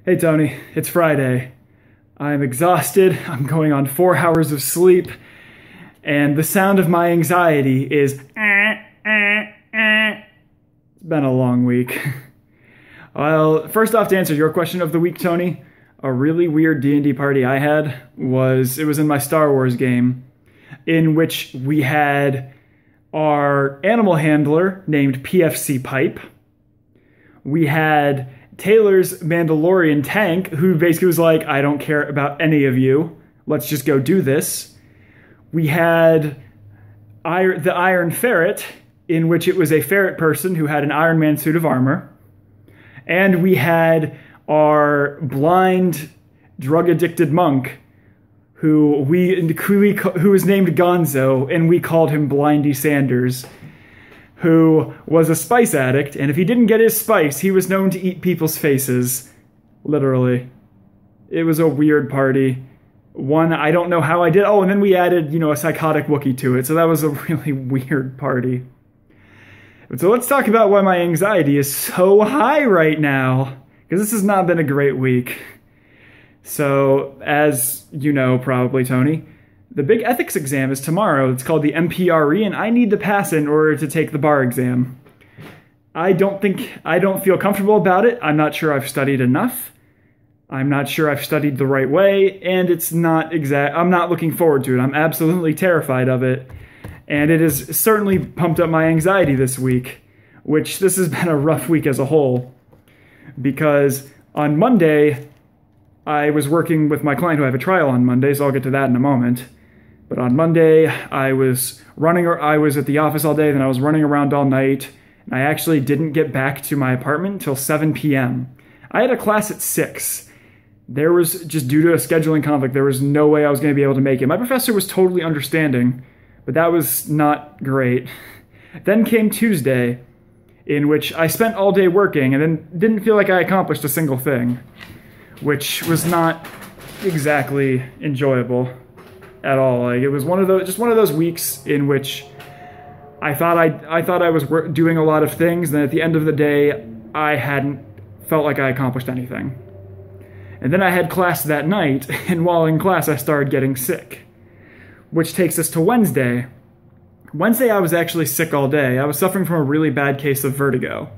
Hey Tony, it's Friday. I'm exhausted, I'm going on 4 hours of sleep, and the sound of my anxiety is It's been a long week. Well, first off, to answer your question of the week, Tony, a really weird D&D party I had was in my Star Wars game, in which we had our animal handler named PFC Pipe. We had Taylor's Mandalorian tank, who basically was like, I don't care about any of you. Let's just go do this. We had the Iron Ferret, in which it was a ferret person who had an Iron Man suit of armor. And we had our blind, drug-addicted monk, who was named Gonzo, and we called him Blindy Sanders, who was a spice addict, and if he didn't get his spice, he was known to eat people's faces. Literally. It was a weird party. One, I don't know how I did. Oh, and then we added, a psychotic Wookiee to it, so that was a really weird party. So let's talk about why my anxiety is so high right now, because this has not been a great week. So, as you know probably, Tony, the big ethics exam is tomorrow. It's called the MPRE, and I need to pass it in order to take the bar exam. I don't feel comfortable about it. I'm not sure I've studied enough. I'm not sure I've studied the right way, and I'm not looking forward to it. I'm absolutely terrified of it, and it has certainly pumped up my anxiety this week, which this has been a rough week as a whole, because on Monday, I was working with my client who I have a trial on Monday, so I'll get to that in a moment. But on Monday, I was at the office all day, then I was running around all night, and I actually didn't get back to my apartment until 7 p.m. I had a class at 6. There was, just due to a scheduling conflict, there was no way I was going to be able to make it. My professor was totally understanding, but that was not great. Then came Tuesday, in which I spent all day working, and then didn't feel like I accomplished a single thing, which was not exactly enjoyable at all. Like, it was one of those weeks in which I thought I was doing a lot of things, and then at the end of the day, I hadn't felt like I accomplished anything. And then I had class that night, and while in class, I started getting sick, which takes us to Wednesday. Wednesday, I was actually sick all day. I was suffering from a really bad case of vertigo,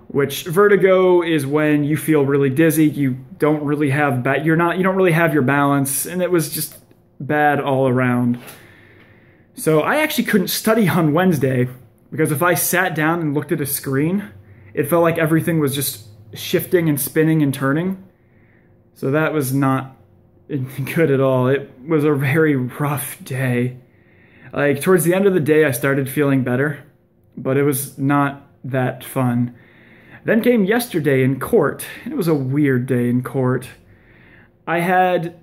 which vertigo is when you feel really dizzy, you don't really have you don't really have your balance, and it was just bad all around. So I actually couldn't study on Wednesday, because if I sat down and looked at a screen, it felt like everything was just shifting and spinning and turning. So that was not good at all. It was a very rough day. Like, towards the end of the day, I started feeling better, but it was not that fun. Then came yesterday in court, and it was a weird day in court. I had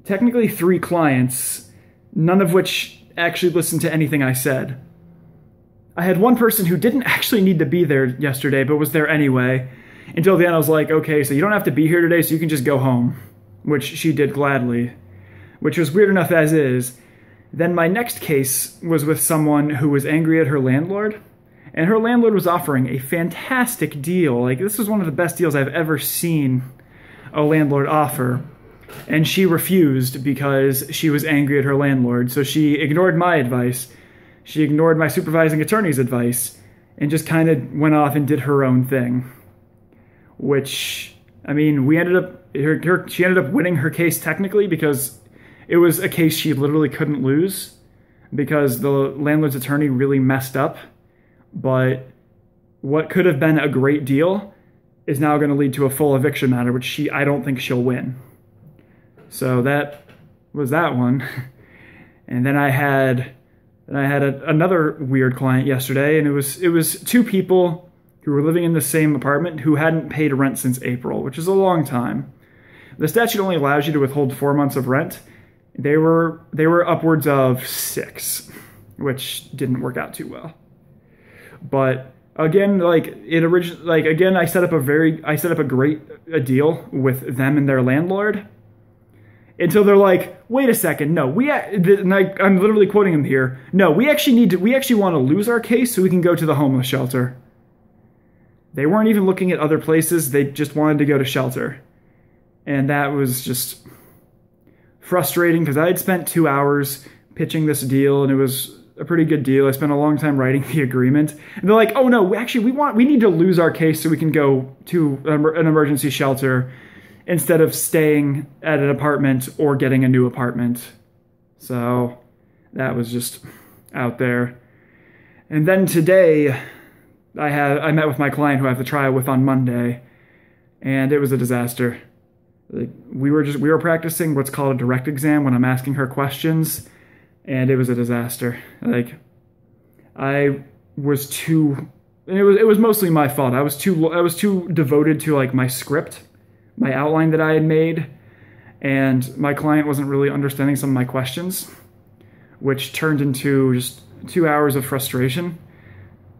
technically 3 clients, none of which actually listened to anything I said. I had one person who didn't actually need to be there yesterday, but was there anyway. Until the end, I was like, okay, so you don't have to be here today, so you can just go home, which she did gladly, which was weird enough as is. Then my next case was with someone who was angry at her landlord, and her landlord was offering a fantastic deal. Like, this was one of the best deals I've ever seen a landlord offer. And she refused because she was angry at her landlord. So she ignored my advice. She ignored my supervising attorney's advice and just kind of went off and did her own thing. Which, I mean, she ended up winning her case technically, because it was a case she literally couldn't lose because the landlord's attorney really messed up. But what could have been a great deal is now going to lead to a full eviction matter, which I don't think she'll win. So that was that one. And then I had another weird client yesterday, and it was 2 people who were living in the same apartment who hadn't paid rent since April, which is a long time. The statute only allows you to withhold 4 months of rent. They were upwards of 6, which didn't work out too well. But again, I set up a great deal with them and their landlord, until they're like, wait a second, no, I'm literally quoting him here. No, we actually want to lose our case so we can go to the homeless shelter. They weren't even looking at other places. They just wanted to go to shelter. And that was just frustrating because I had spent 2 hours pitching this deal, and it was a pretty good deal. I spent a long time writing the agreement. And they're like, oh no, we need to lose our case so we can go to an emergency shelter instead of staying at an apartment or getting a new apartment. So that was just out there. And then today, I met with my client who I have the trial with on Monday, and it was a disaster. Like, we were practicing what's called a direct exam when I'm asking her questions, and it was a disaster. Like, it was mostly my fault. I was too devoted to like my script, my outline that I had made, and my client wasn't really understanding some of my questions, which turned into just 2 hours of frustration,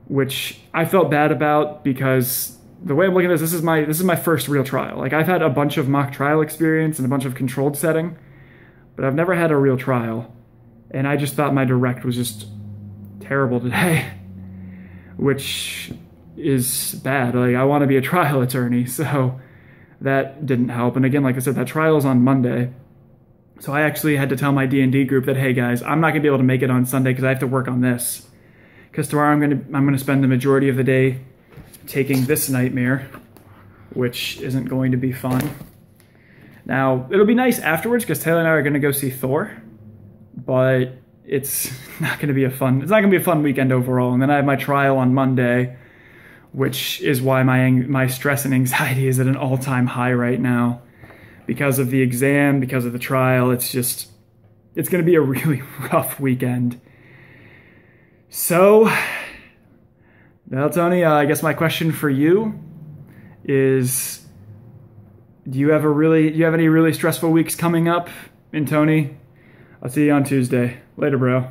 which I felt bad about because the way I'm looking at this is my first real trial. Like, I've had a bunch of mock trial experience and a bunch of controlled setting, but I've never had a real trial. And I just thought my direct was just terrible today, which is bad. Like, I want to be a trial attorney, so that didn't help. And again, like I said, that trial is on Monday. So I actually had to tell my D&D group that, hey guys, I'm not going to be able to make it on Sunday because I have to work on this. Because tomorrow I'm going to spend the majority of the day taking this nightmare, which isn't going to be fun. Now, it'll be nice afterwards because Taylor and I are going to go see Thor, but it's not going to be a fun weekend overall. And then I have my trial on Monday, which is why my stress and anxiety is at an all-time high right now. Because of the exam, because of the trial, it's going to be a really rough weekend. So, well, Tony, I guess my question for you is, do you have any really stressful weeks coming up? And Tony, I'll see you on Tuesday. Later, bro.